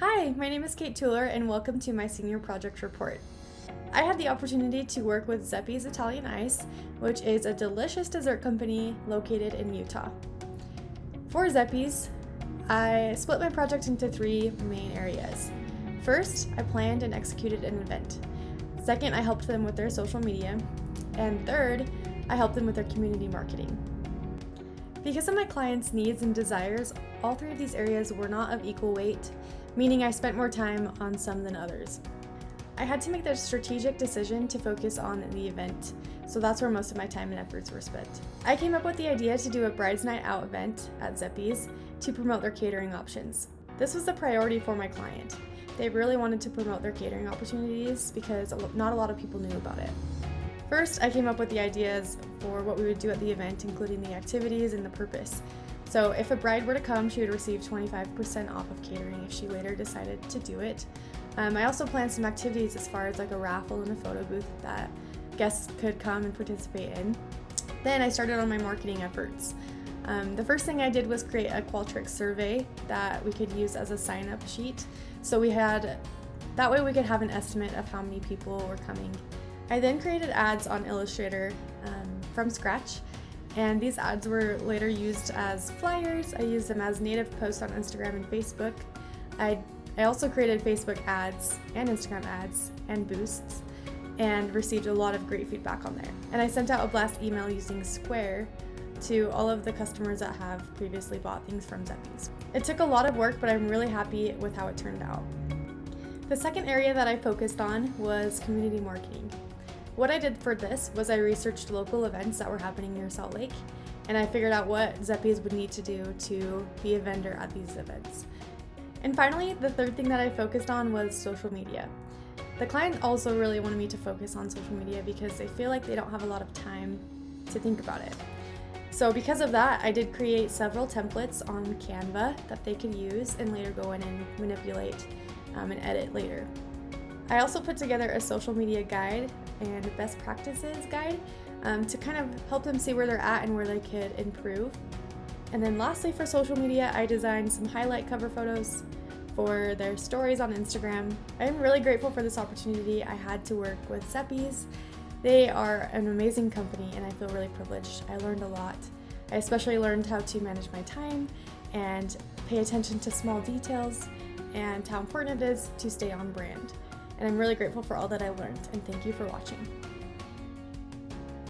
Hi, my name is Kate Tueller and welcome to my senior project report. I had the opportunity to work with Zeppi's Italian Ice, which is a delicious dessert company located in Utah. For Zeppi's, I split my project into three main areas. First, I planned and executed an event. Second, I helped them with their social media. And third, I helped them with their community marketing. Because of my clients' needs and desires, all three of these areas were not of equal weight, meaning I spent more time on some than others. I had to make the strategic decision to focus on the event, so that's where most of my time and efforts were spent. I came up with the idea to do a Bride's Night Out event at Zeppi's to promote their catering options. This was a priority for my client. They really wanted to promote their catering opportunities because not a lot of people knew about it. First, I came up with the ideas for what we would do at the event, including the activities and the purpose. So if a bride were to come, she would receive 25% off of catering if she later decided to do it. I also planned some activities as far as like a raffle and a photo booth that guests could come and participate in. Then I started on my marketing efforts. The first thing I did was create a Qualtrics survey that we could use as a sign-up sheet. So that way we could have an estimate of how many people were coming. I then created ads on Illustrator from scratch, and these ads were later used as flyers. I used them as native posts on Instagram and Facebook. I also created Facebook ads and Instagram ads and boosts and received a lot of great feedback on there. And I sent out a blast email using Square to all of the customers that have previously bought things from Zeppi's. It took a lot of work, but I'm really happy with how it turned out. The second area that I focused on was community marketing. What I did for this was I researched local events that were happening near Salt Lake, and I figured out what Zeppi's would need to do to be a vendor at these events. And finally, the third thing that I focused on was social media. The client also really wanted me to focus on social media because they feel like they don't have a lot of time to think about it. So because of that, I did create several templates on Canva that they could use and later go in and manipulate and edit later. I also put together a social media guide and best practices guide to kind of help them see where they're at and where they could improve. And then lastly, for social media, I designed some highlight cover photos for their stories on Instagram. I'm really grateful for this opportunity I had to work with Zeppi's. They are an amazing company and I feel really privileged. I learned a lot. I especially learned how to manage my time and pay attention to small details and how important it is to stay on brand. And I'm really grateful for all that I learned, and thank you for watching.